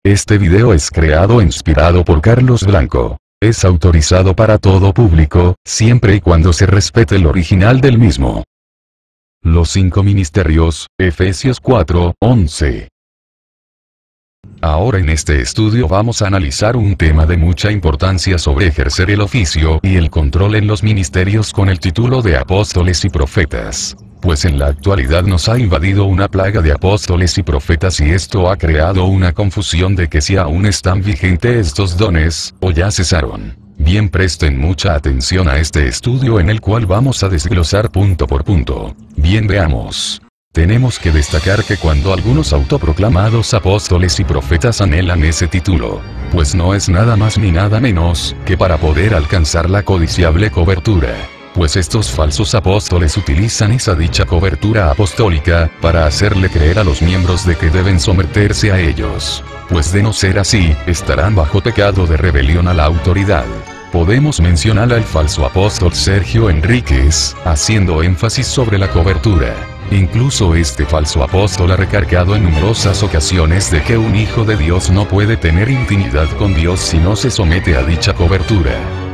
Este video es creado e inspirado por Carlos Blanco. Es autorizado para todo público, siempre y cuando se respete el original del mismo. Los 5 ministerios, Efesios 4:11. Ahora en este estudio vamos a analizar un tema de mucha importancia sobre ejercer el oficio y el control en los ministerios con el título de apóstoles y profetas. Pues en la actualidad nos ha invadido una plaga de apóstoles y profetas y esto ha creado una confusión de que si aún están vigentes estos dones, o ya cesaron. Bien, presten mucha atención a este estudio en el cual vamos a desglosar punto por punto. Bien, veamos. Tenemos que destacar que cuando algunos autoproclamados apóstoles y profetas anhelan ese título, pues no es nada más ni nada menos que para poder alcanzar la codiciable cobertura. Pues estos falsos apóstoles utilizan esa dicha cobertura apostólica para hacerle creer a los miembros de que deben someterse a ellos. Pues de no ser así, estarán bajo pecado de rebelión a la autoridad. Podemos mencionar al falso apóstol Sergio Enríquez, haciendo énfasis sobre la cobertura. Incluso este falso apóstol ha recargado en numerosas ocasiones de que un hijo de Dios no puede tener intimidad con Dios si no se somete a dicha cobertura.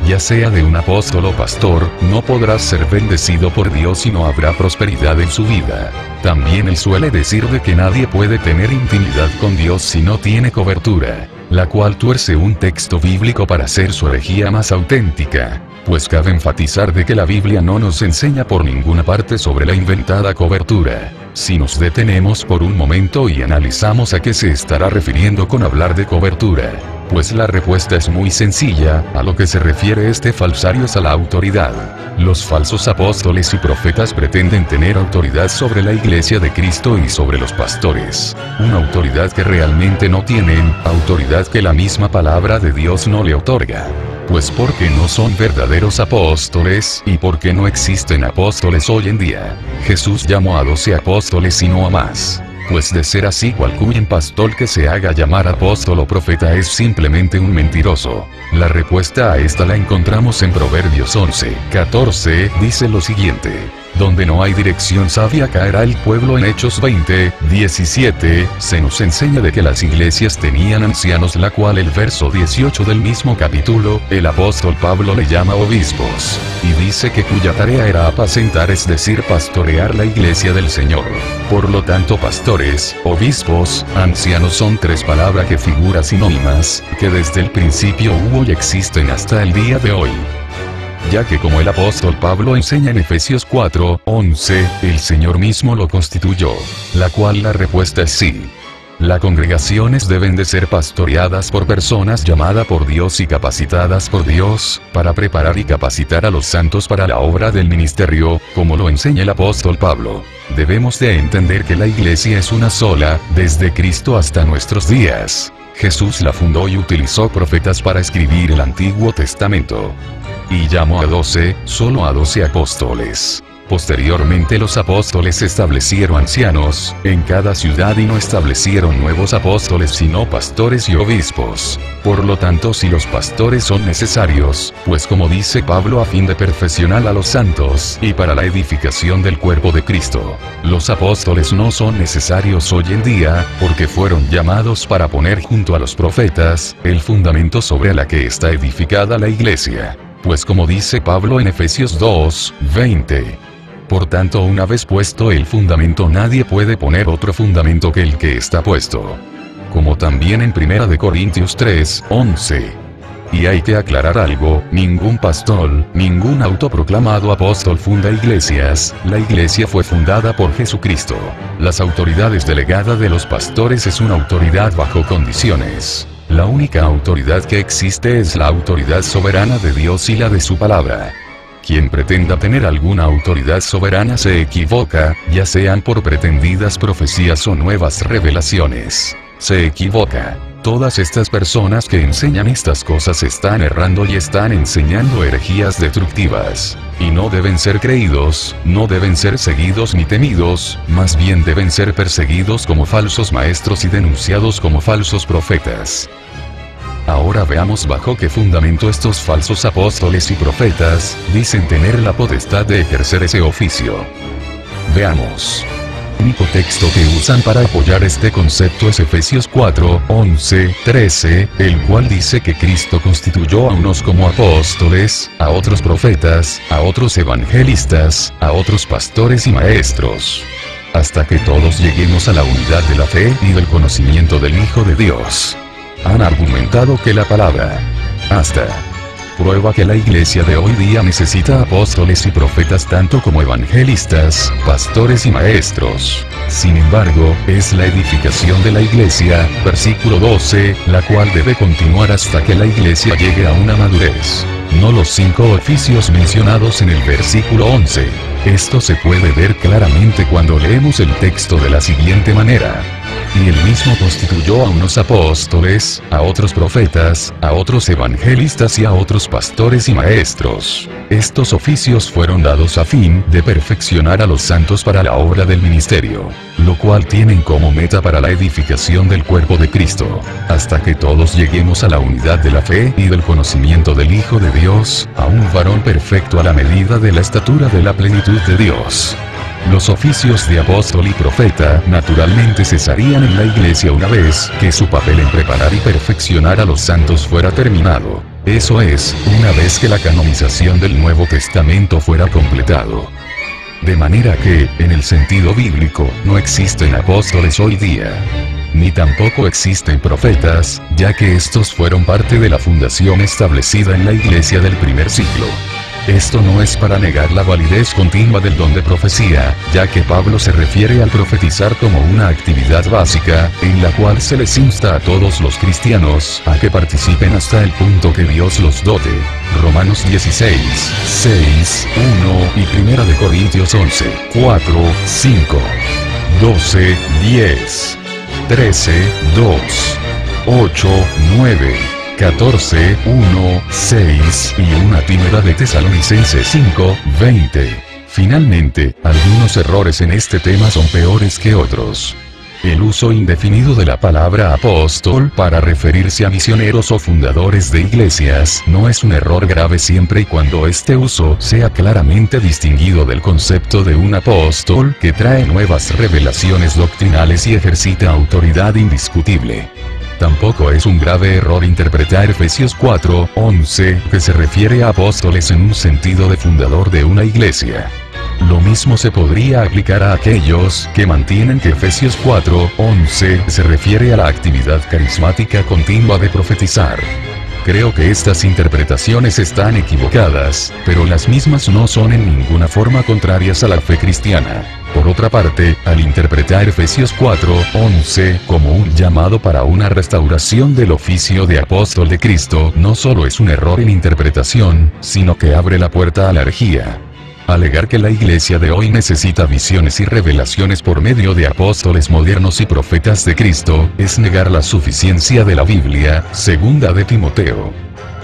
Ya sea de un apóstol o pastor, no podrá ser bendecido por Dios y no habrá prosperidad en su vida. También él suele decir de que nadie puede tener intimidad con Dios si no tiene cobertura, la cual tuerce un texto bíblico para hacer su herejía más auténtica. Pues cabe enfatizar de que la Biblia no nos enseña por ninguna parte sobre la inventada cobertura. Si nos detenemos por un momento y analizamos a qué se estará refiriendo con hablar de cobertura, pues la respuesta es muy sencilla, a lo que se refiere este falsario es a la autoridad. Los falsos apóstoles y profetas pretenden tener autoridad sobre la iglesia de Cristo y sobre los pastores. Una autoridad que realmente no tienen, autoridad que la misma palabra de Dios no le otorga. Pues porque no son verdaderos apóstoles, y porque no existen apóstoles hoy en día. Jesús llamó a 12 apóstoles y no a más. Pues de ser así, cualquier pastor que se haga llamar apóstol o profeta es simplemente un mentiroso. La respuesta a esta la encontramos en Proverbios 11:14, dice lo siguiente: donde no hay dirección sabia caerá el pueblo. En Hechos 20:17, se nos enseña de que las iglesias tenían ancianos, la cual el verso 18 del mismo capítulo, el apóstol Pablo le llama obispos, y dice que cuya tarea era apacentar, es decir, pastorear la iglesia del Señor. Por lo tanto, pastores, obispos, ancianos son 3 palabras que figuran sinónimas, que desde el principio hubo y existen hasta el día de hoy. Ya que como el apóstol Pablo enseña en Efesios 4:11, el Señor mismo lo constituyó, la cual la respuesta es sí. Las congregaciones deben de ser pastoreadas por personas llamadas por Dios y capacitadas por Dios, para preparar y capacitar a los santos para la obra del ministerio, como lo enseña el apóstol Pablo. Debemos de entender que la iglesia es una sola, desde Cristo hasta nuestros días. Jesús la fundó y utilizó profetas para escribir el Antiguo Testamento. Y llamó a 12, solo a 12 apóstoles. Posteriormente los apóstoles establecieron ancianos en cada ciudad y no establecieron nuevos apóstoles sino pastores y obispos. Por lo tanto, si los pastores son necesarios, pues como dice Pablo, a fin de perfeccionar a los santos y para la edificación del cuerpo de Cristo, los apóstoles no son necesarios hoy en día, porque fueron llamados para poner junto a los profetas el fundamento sobre la que está edificada la iglesia. Pues como dice Pablo en Efesios 2:20. Por tanto, una vez puesto el fundamento, nadie puede poner otro fundamento que el que está puesto. Como también en 1 Corintios 3:11. Y hay que aclarar algo: ningún pastor, ningún autoproclamado apóstol funda iglesias, la iglesia fue fundada por Jesucristo. Las autoridades delegadas de los pastores es una autoridad bajo condiciones. La única autoridad que existe es la autoridad soberana de Dios y la de su palabra. Quien pretenda tener alguna autoridad soberana se equivoca, ya sean por pretendidas profecías o nuevas revelaciones. Se equivoca. Todas estas personas que enseñan estas cosas están errando y están enseñando herejías destructivas. Y no deben ser creídos, no deben ser seguidos ni temidos, más bien deben ser perseguidos como falsos maestros y denunciados como falsos profetas. Ahora veamos bajo qué fundamento estos falsos apóstoles y profetas dicen tener la potestad de ejercer ese oficio. Veamos. único texto que usan para apoyar este concepto es Efesios 4, 11, 13, el cual dice que Cristo constituyó a unos como apóstoles, a otros profetas, a otros evangelistas, a otros pastores y maestros, hasta que todos lleguemos a la unidad de la fe y del conocimiento del Hijo de Dios. Han argumentado que la palabra hasta prueba que la iglesia de hoy día necesita apóstoles y profetas tanto como evangelistas, pastores y maestros. Sin embargo, es la edificación de la iglesia, versículo 12, la cual debe continuar hasta que la iglesia llegue a una madurez. No los 5 oficios mencionados en el versículo 11. Esto se puede ver claramente cuando leemos el texto de la siguiente manera. Y él mismo constituyó a unos apóstoles, a otros profetas, a otros evangelistas y a otros pastores y maestros. Estos oficios fueron dados a fin de perfeccionar a los santos para la obra del ministerio, lo cual tienen como meta para la edificación del cuerpo de Cristo, hasta que todos lleguemos a la unidad de la fe y del conocimiento del Hijo de Dios, a un varón perfecto a la medida de la estatura de la plenitud de Dios. Los oficios de apóstol y profeta naturalmente cesarían en la iglesia una vez que su papel en preparar y perfeccionar a los santos fuera terminado. Eso es, una vez que la canonización del Nuevo Testamento fuera completado. De manera que, en el sentido bíblico, no existen apóstoles hoy día. Ni tampoco existen profetas, ya que estos fueron parte de la fundación establecida en la iglesia del primer siglo. Esto no es para negar la validez continua del don de profecía, ya que Pablo se refiere al profetizar como una actividad básica, en la cual se les insta a todos los cristianos a que participen hasta el punto que Dios los dote. Romanos 16, 6, 1 y 1 de Corintios 11, 4, 5, 12, 10, 13, 2, 8, 9. 14, 1, 6 y una primera de Tesalonicenses 5, 20. Finalmente, algunos errores en este tema son peores que otros. El uso indefinido de la palabra apóstol para referirse a misioneros o fundadores de iglesias no es un error grave siempre y cuando este uso sea claramente distinguido del concepto de un apóstol que trae nuevas revelaciones doctrinales y ejercita autoridad indiscutible. Tampoco es un grave error interpretar Efesios 4, 11, que se refiere a apóstoles en un sentido de fundador de una iglesia. Lo mismo se podría aplicar a aquellos que mantienen que Efesios 4, 11 se refiere a la actividad carismática continua de profetizar. Creo que estas interpretaciones están equivocadas, pero las mismas no son en ninguna forma contrarias a la fe cristiana. Por otra parte, al interpretar Efesios 4, 11 como un llamado para una restauración del oficio de apóstol de Cristo, no solo es un error en interpretación, sino que abre la puerta a la herejía. Alegar que la iglesia de hoy necesita visiones y revelaciones por medio de apóstoles modernos y profetas de Cristo, es negar la suficiencia de la Biblia, segunda de Timoteo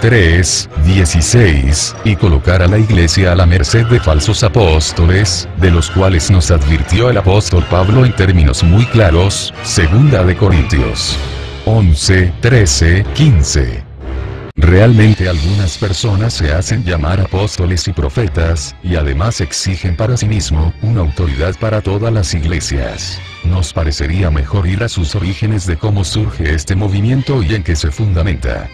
3, 16, y colocar a la iglesia a la merced de falsos apóstoles, de los cuales nos advirtió el apóstol Pablo en términos muy claros, segunda de Corintios 11, 13, 15. Realmente algunas personas se hacen llamar apóstoles y profetas, y además exigen para sí mismo una autoridad para todas las iglesias. Nos parecería mejor ir a sus orígenes de cómo surge este movimiento y en qué se fundamenta.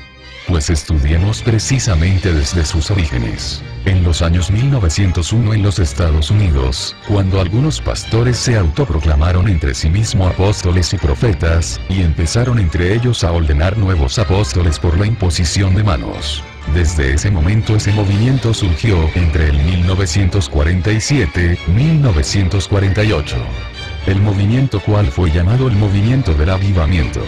Pues estudiemos precisamente desde sus orígenes. En los años 1901 en los Estados Unidos, cuando algunos pastores se autoproclamaron entre sí mismos apóstoles y profetas, y empezaron entre ellos a ordenar nuevos apóstoles por la imposición de manos. Desde ese momento ese movimiento surgió entre el 1947 y 1948. El movimiento cual fue llamado el movimiento del avivamiento.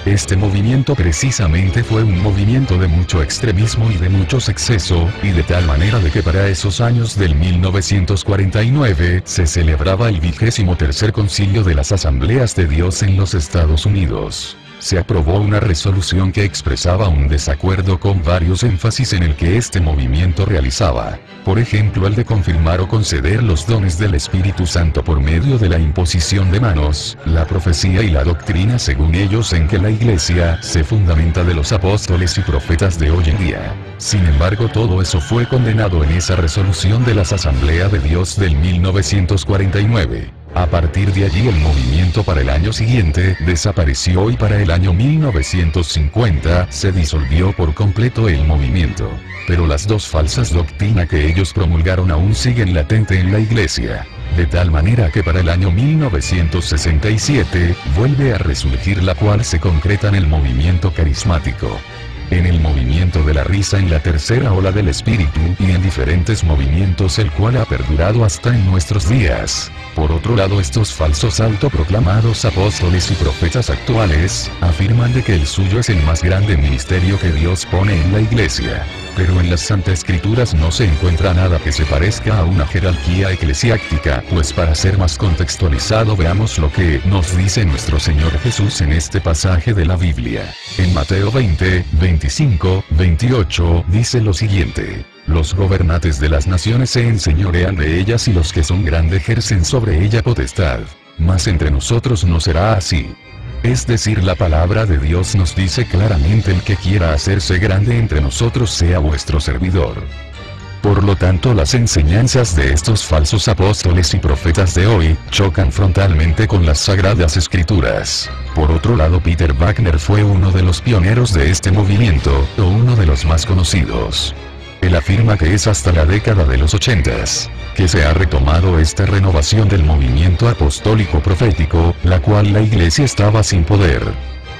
Este movimiento precisamente fue un movimiento de mucho extremismo y de muchos excesos, y de tal manera de que para esos años del 1949 se celebraba el 23º Concilio de las Asambleas de Dios en los Estados Unidos. Se aprobó una resolución que expresaba un desacuerdo con varios énfasis en el que este movimiento realizaba. Por ejemplo, el de confirmar o conceder los dones del Espíritu Santo por medio de la imposición de manos, la profecía y la doctrina según ellos en que la Iglesia se fundamenta de los apóstoles y profetas de hoy en día. Sin embargo, todo eso fue condenado en esa resolución de las Asambleas de Dios del 1949. A partir de allí el movimiento para el año siguiente desapareció y para el año 1950 se disolvió por completo el movimiento. Pero las dos falsas doctrinas que ellos promulgaron aún siguen latente en la iglesia. De tal manera que para el año 1967 vuelve a resurgir, la cual se concreta en el movimiento carismático, en el movimiento de la risa, en la tercera ola del espíritu y en diferentes movimientos, el cual ha perdurado hasta en nuestros días. Por otro lado, estos falsos autoproclamados apóstoles y profetas actuales afirman de que el suyo es el más grande ministerio que Dios pone en la iglesia. Pero en las Santas Escrituras no se encuentra nada que se parezca a una jerarquía eclesiástica, pues para ser más contextualizado veamos lo que nos dice nuestro Señor Jesús en este pasaje de la Biblia. En Mateo 20, 25, 28 dice lo siguiente: los gobernantes de las naciones se enseñorean de ellas y los que son grandes ejercen sobre ella potestad. Mas entre nosotros no será así. Es decir, la palabra de Dios nos dice claramente: el que quiera hacerse grande entre nosotros sea vuestro servidor. Por lo tanto, las enseñanzas de estos falsos apóstoles y profetas de hoy chocan frontalmente con las Sagradas Escrituras. Por otro lado, Peter Wagner fue uno de los pioneros de este movimiento, o uno de los más conocidos. Él afirma que es hasta la década de los 80s que se ha retomado esta renovación del movimiento apostólico profético, la cual la iglesia estaba sin poder.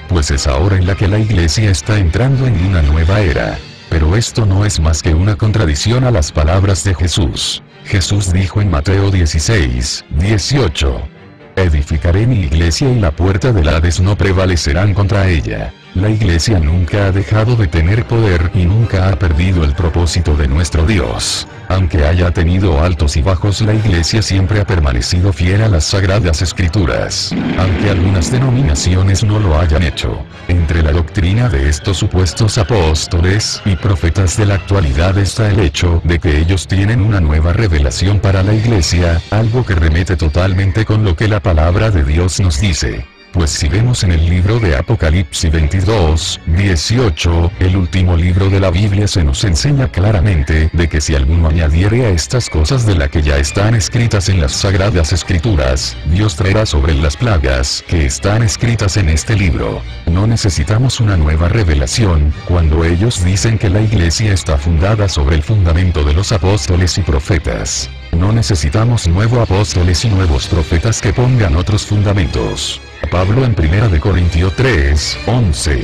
Pues es ahora en la que la iglesia está entrando en una nueva era. Pero esto no es más que una contradicción a las palabras de Jesús. Jesús dijo en Mateo 16, 18: edificaré mi iglesia y la puerta del Hades no prevalecerán contra ella. La iglesia nunca ha dejado de tener poder y nunca ha perdido el propósito de nuestro Dios. Aunque haya tenido altos y bajos, la iglesia siempre ha permanecido fiel a las Sagradas Escrituras, aunque algunas denominaciones no lo hayan hecho. Entre la doctrina de estos supuestos apóstoles y profetas de la actualidad está el hecho de que ellos tienen una nueva revelación para la iglesia, algo que remete totalmente con lo que la palabra de Dios nos dice. Pues si vemos en el libro de Apocalipsis 22, 18, el último libro de la Biblia, se nos enseña claramente de que si alguno añadiere a estas cosas de las que ya están escritas en las Sagradas Escrituras, Dios traerá sobre él las plagas que están escritas en este libro. No necesitamos una nueva revelación, cuando ellos dicen que la iglesia está fundada sobre el fundamento de los apóstoles y profetas. No necesitamos nuevos apóstoles y nuevos profetas que pongan otros fundamentos. Pablo en 1 Corintios 3, 11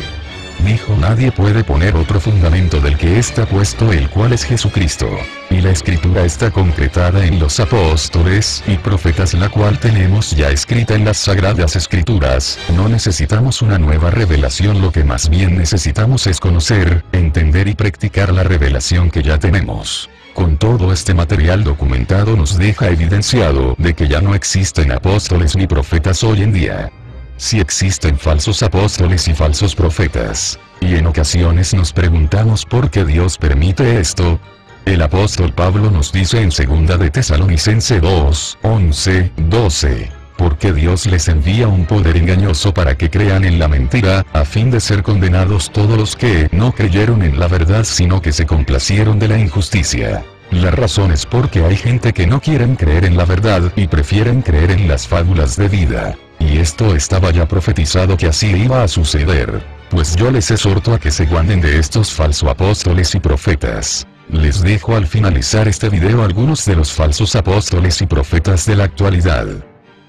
dijo: nadie puede poner otro fundamento del que está puesto, el cual es Jesucristo. Y la escritura está concretada en los apóstoles y profetas, la cual tenemos ya escrita en las Sagradas Escrituras. No necesitamos una nueva revelación, lo que más bien necesitamos es conocer, entender y practicar la revelación que ya tenemos. Con todo este material documentado nos deja evidenciado de que ya no existen apóstoles ni profetas hoy en día. Sí existen falsos apóstoles y falsos profetas. Y en ocasiones nos preguntamos por qué Dios permite esto. El apóstol Pablo nos dice en 2 de Tesalonicenses 2, 11, 12. Porque Dios les envía un poder engañoso para que crean en la mentira, a fin de ser condenados todos los que no creyeron en la verdad, sino que se complacieron de la injusticia. La razón es porque hay gente que no quieren creer en la verdad y prefieren creer en las fábulas de vida. Y esto estaba ya profetizado que así iba a suceder. Pues yo les exhorto a que se guarden de estos falsos apóstoles y profetas. Les dejo al finalizar este video algunos de los falsos apóstoles y profetas de la actualidad.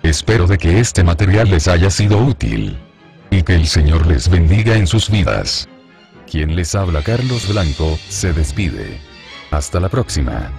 Espero de que este material les haya sido útil. Y que el Señor les bendiga en sus vidas. Quien les habla, Carlos Blanco, se despide. Hasta la próxima.